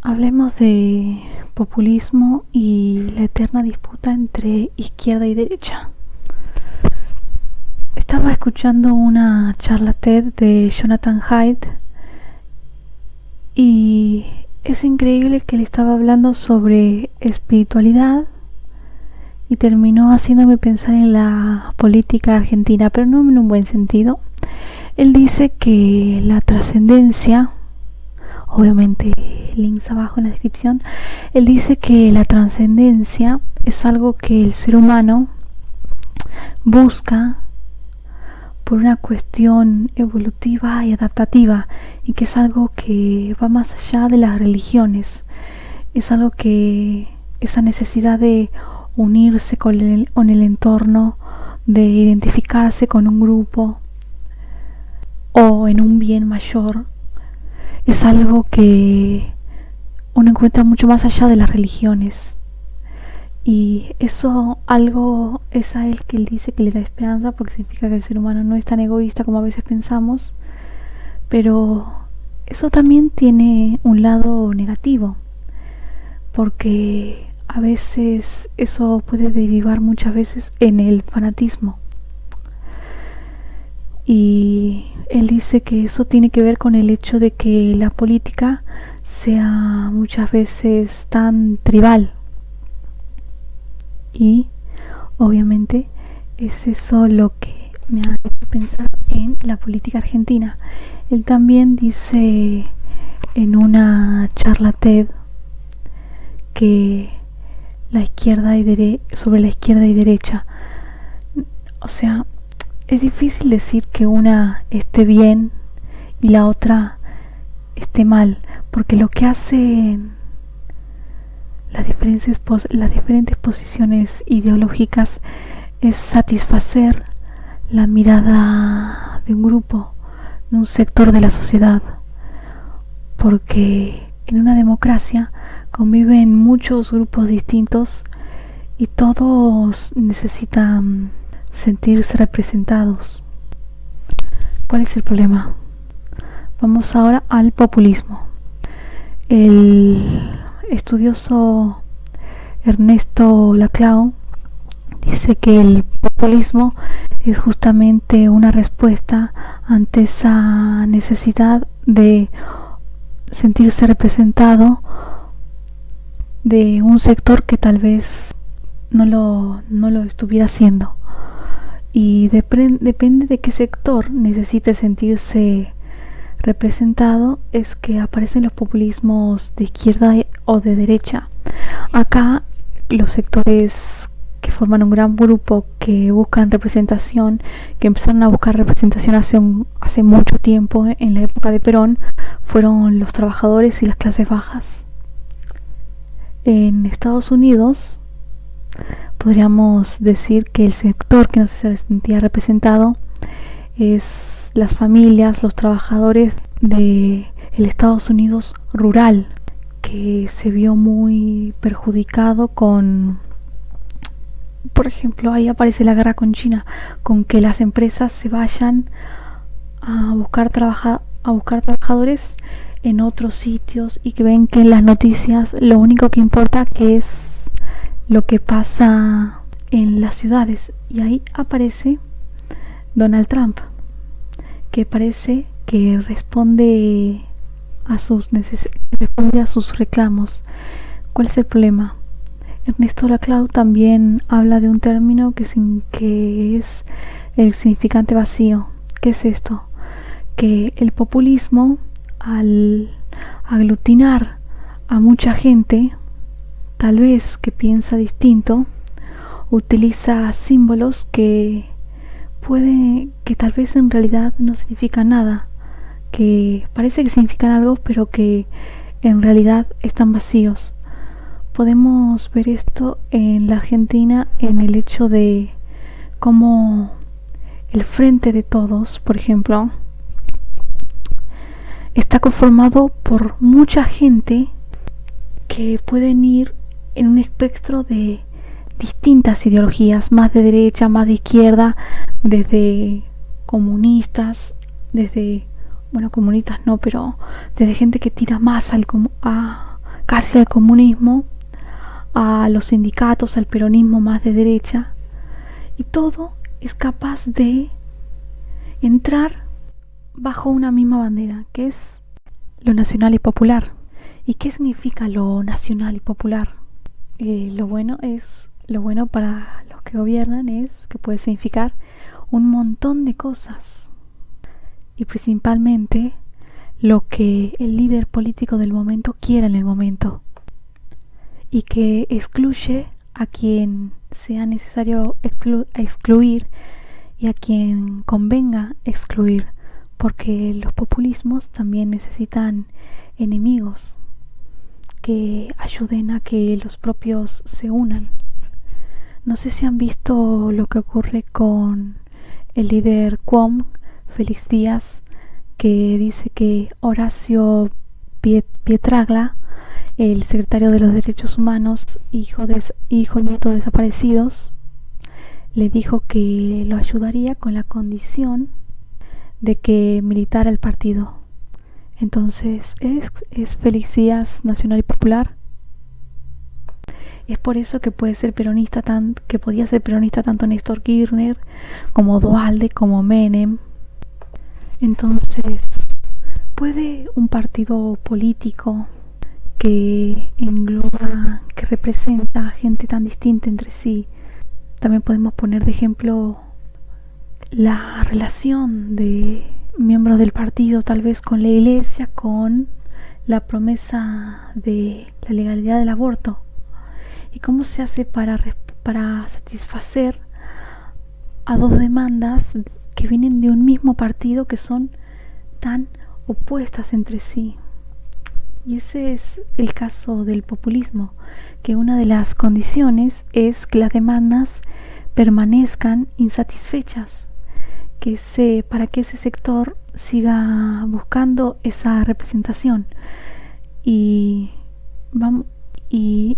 Hablemos de populismo y la eterna disputa entre izquierda y derecha. Estaba escuchando una charla TED de Jonathan Haidt y es increíble que le estaba hablando sobre espiritualidad y terminó haciéndome pensar en la política argentina, pero no en un buen sentido. Él dice que la trascendencia, obviamente links abajo en la descripción, él dice que la trascendencia es algo que el ser humano busca por una cuestión evolutiva y adaptativa, y que es algo que va más allá de las religiones. Es algo que esa necesidad de unirse con el entorno, de identificarse con un grupo o en un bien mayor, es algo que uno encuentra mucho más allá de las religiones. Y eso algo es a él que él dice que le da esperanza, porque significa que el ser humano no es tan egoísta como a veces pensamos. Pero eso también tiene un lado negativo, porque a veces eso puede derivar muchas veces en el fanatismo. Y él dice que eso tiene que ver con el hecho de que la política sea muchas veces tan tribal. Y obviamente es eso lo que me ha hecho pensar en la política argentina. Él también dice en una charla TED que sobre la izquierda y derecha, o sea, es difícil decir que una esté bien y la otra esté mal, porque lo que hacen las diferentes posiciones ideológicas es satisfacer la mirada de un grupo, de un sector de la sociedad, porque en una democracia conviven muchos grupos distintos y todos necesitan sentirse representados. ¿Cuál es el problema? Vamos ahora al populismo. El estudioso Ernesto Laclau dice que el populismo es justamente una respuesta ante esa necesidad de sentirse representado de un sector que tal vez no lo estuviera haciendo. Y depende de qué sector necesite sentirse representado, es que aparecen los populismos de izquierda o de derecha. Acá los sectores que forman un gran grupo que buscan representación, que empezaron a buscar representación hace mucho tiempo, en la época de Perón, fueron los trabajadores y las clases bajas. En Estados Unidos podríamos decir que el sector que no se sentía representado es las familias, los trabajadores del Estados Unidos rural, que se vio muy perjudicado con, por ejemplo, ahí aparece la guerra con China, con que las empresas se vayan a buscar trabajadores en otros sitios, y que ven que en las noticias lo único que importa que es lo que pasa en las ciudades. Y ahí aparece Donald Trump, que parece que responde a sus reclamos. ¿Cuál es el problema? Ernesto Laclau también habla de un término que es el significante vacío. ¿Qué es esto? Que el populismo, al aglutinar a mucha gente, tal vez que piensa distinto, utiliza símbolos que tal vez en realidad no significan nada, que parece que significan algo, pero que en realidad están vacíos. Podemos ver esto en la Argentina en el hecho de cómo el Frente de Todos, por ejemplo, está conformado por mucha gente que pueden ir en un espectro de distintas ideologías, más de derecha, más de izquierda, desde comunistas, comunistas no, pero desde gente que tira más casi al comunismo, a los sindicatos, al peronismo más de derecha, y todo es capaz de entrar bajo una misma bandera, que es lo nacional y popular. ¿Y qué significa lo nacional y popular? Lo bueno para los que gobiernan es que puede significar un montón de cosas, y principalmente lo que el líder político del momento quiera en el momento, y que excluye a quien sea necesario excluir y a quien convenga excluir, porque los populismos también necesitan enemigos que ayuden a que los propios se unan. No sé si han visto lo que ocurre con el líder QOM, Félix Díaz, que dice que Horacio Pietragla, el secretario de los Derechos Humanos, hijo nieto de desaparecidos, le dijo que lo ayudaría con la condición de que militara el partido. Entonces, ¿es Félix Díaz nacional y popular? Es por eso que podía ser peronista tanto Néstor Kirchner como Duhalde, como Menem. Entonces, ¿puede un partido político que engloba, que representa a gente tan distinta entre sí? También podemos poner de ejemplo la relación de miembros del partido tal vez con la iglesia, con la promesa de la legalidad del aborto. ¿Y cómo se hace para satisfacer a dos demandas que vienen de un mismo partido, que son tan opuestas entre sí? Y ese es el caso del populismo, que una de las condiciones es que las demandas permanezcan insatisfechas, para que ese sector siga buscando esa representación. Y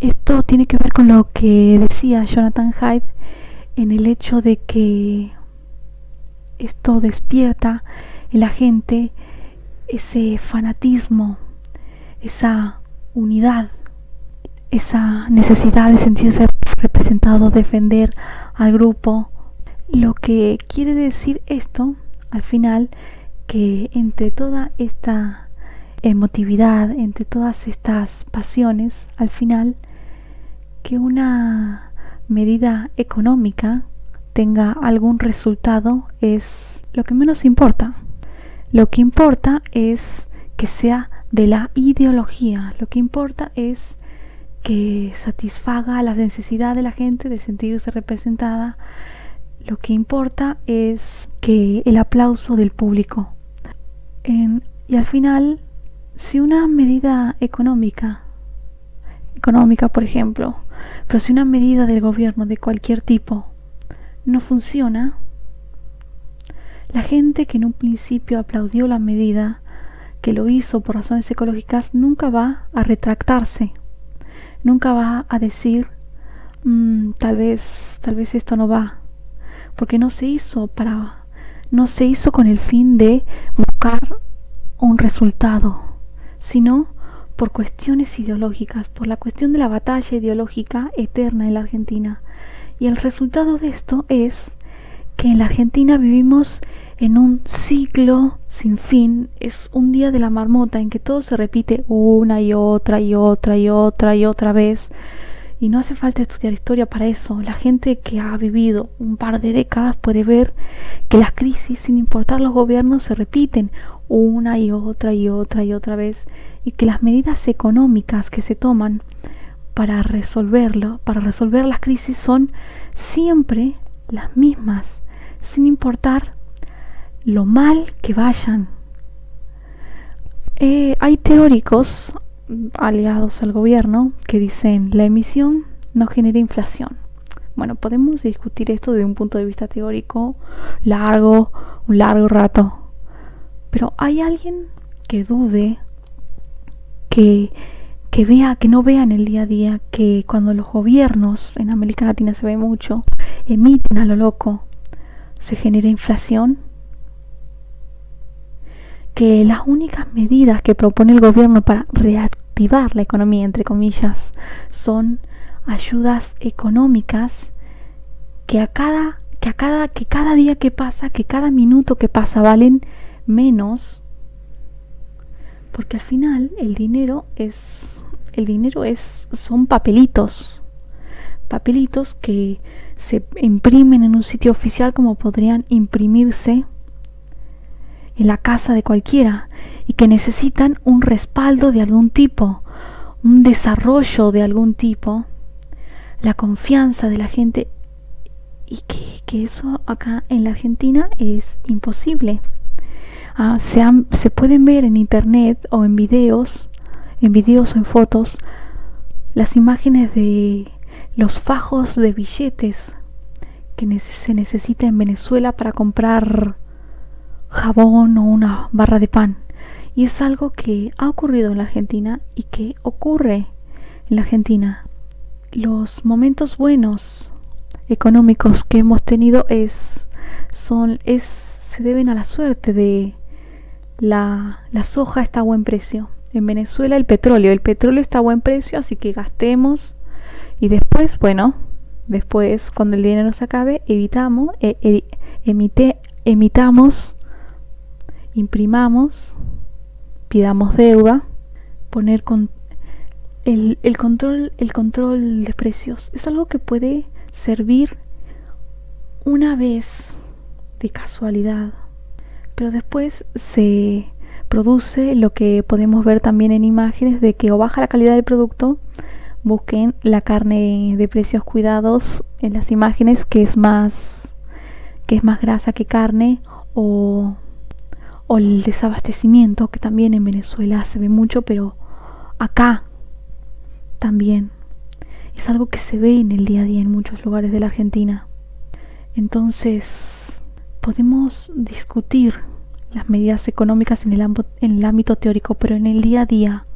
esto tiene que ver con lo que decía Jonathan Haidt, en el hecho de que esto despierta en la gente ese fanatismo, esa unidad, esa necesidad de sentirse representado, defender al grupo. Lo que quiere decir esto, al final, que entre toda esta emotividad, entre todas estas pasiones, al final, que una medida económica tenga algún resultado es lo que menos importa. Lo que importa es que sea de la ideología. Lo que importa es que satisfaga la necesidad de la gente de sentirse representada. Lo que importa es que el aplauso del público. Y al final, si una medida económica por ejemplo, pero si una medida del gobierno de cualquier tipo no funciona, la gente que en un principio aplaudió la medida, que lo hizo por razones ecológicas, nunca va a retractarse, nunca va a decir tal vez esto no va, porque no se hizo con el fin de buscar un resultado, sino por cuestiones ideológicas, por la cuestión de la batalla ideológica eterna en la Argentina. Y el resultado de esto es que en la Argentina vivimos en un ciclo sin fin. Es un día de la marmota en que todo se repite una y otra vez. Y no hace falta estudiar historia para eso. La gente que ha vivido un par de décadas puede ver que las crisis, sin importar los gobiernos, se repiten una y otra vez, y que las medidas económicas que se toman para resolver las crisis son siempre las mismas, sin importar lo mal que vayan. Hay teóricos aliados al gobierno que dicen la emisión no genera inflación. Bueno, podemos discutir esto desde un punto de vista teórico un largo rato, pero ¿hay alguien que dude, que no vea en el día a día que cuando los gobiernos, en América Latina se ve mucho, emiten a lo loco, se genera inflación? Que las únicas medidas que propone el gobierno para reactivar la economía, entre comillas. Son ayudas económicas que cada día que pasa, que cada minuto que pasa valen menos, porque al final el dinero son papelitos que se imprimen en un sitio oficial como podrían imprimirse en la casa de cualquiera, y que necesitan un respaldo de algún tipo, un desarrollo de algún tipo, la confianza de la gente, y que eso acá en la Argentina es imposible. Se pueden ver en internet o en videos o en fotos las imágenes de los fajos de billetes que se necesita en Venezuela para comprar jabón o una barra de pan. Y es algo que ha ocurrido en la Argentina y que ocurre en la Argentina. Los momentos buenos económicos que hemos tenido se deben a la suerte de la soja está a buen precio. En Venezuela el petróleo está a buen precio, así que gastemos, y después, cuando el dinero se acabe, imprimamos, pidamos deuda, poner el control de precios. Es algo que puede servir una vez de casualidad, pero después se produce lo que podemos ver también en imágenes de que o baja la calidad del producto. Busquen la carne de precios cuidados en las imágenes, que es más grasa que carne, o el desabastecimiento, que también en Venezuela se ve mucho, pero acá también es algo que se ve en el día a día en muchos lugares de la Argentina. Entonces podemos discutir las medidas económicas en el ámbito teórico, pero en el día a día,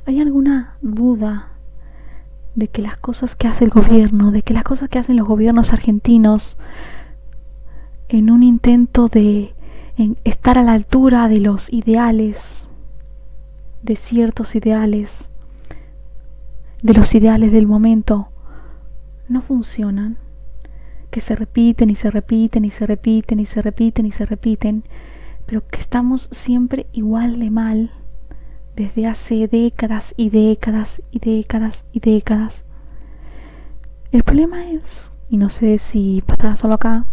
¿hay alguna duda de que las cosas que hace el gobierno, de que las cosas que hacen los gobiernos argentinos en un intento de estar a la altura de los ideales, de ciertos ideales, de los ideales del momento, no funcionan? Que se repiten y se repiten y se repiten y se repiten y se repiten, pero que estamos siempre igual de mal desde hace décadas y décadas y décadas y décadas. El problema es, y no sé si pasa solo acá,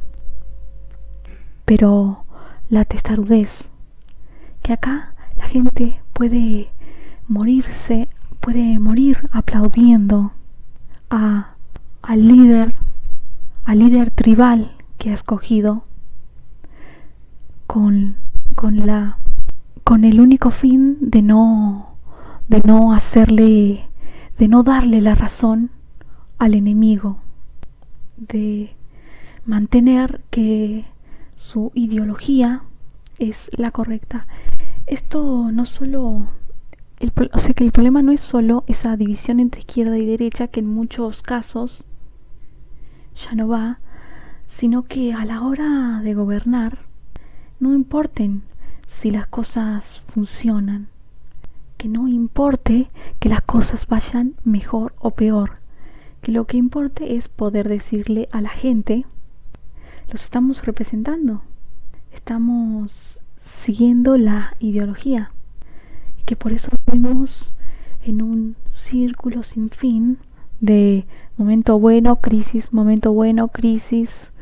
pero la testarudez, que acá la gente puede morir aplaudiendo al líder tribal que ha escogido con el único fin de no darle la razón al enemigo, de mantener que su ideología es la correcta. Esto no solo, que el problema no es solo esa división entre izquierda y derecha, que en muchos casos ya no va, sino que a la hora de gobernar no importen si las cosas funcionan, que no importe que las cosas vayan mejor o peor, que lo que importe es poder decirle a la gente: los estamos representando, estamos siguiendo la ideología, y que por eso vivimos en un círculo sin fin de momento bueno, crisis, momento bueno, crisis,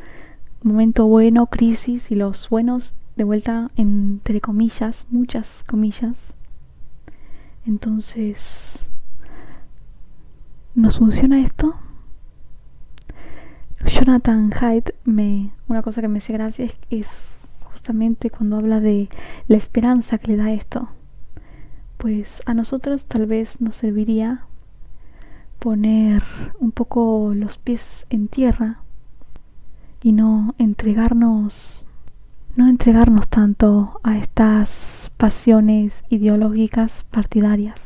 momento bueno, crisis, y los buenos de vuelta entre comillas, muchas comillas. Entonces, ¿nos funciona esto? Jonathan Haidt, una cosa que me hace gracia es justamente cuando habla de la esperanza que le da esto. Pues a nosotros tal vez nos serviría poner un poco los pies en tierra y no entregarnos tanto a estas pasiones ideológicas partidarias.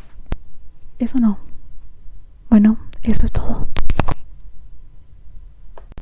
Eso no. Bueno, eso es todo.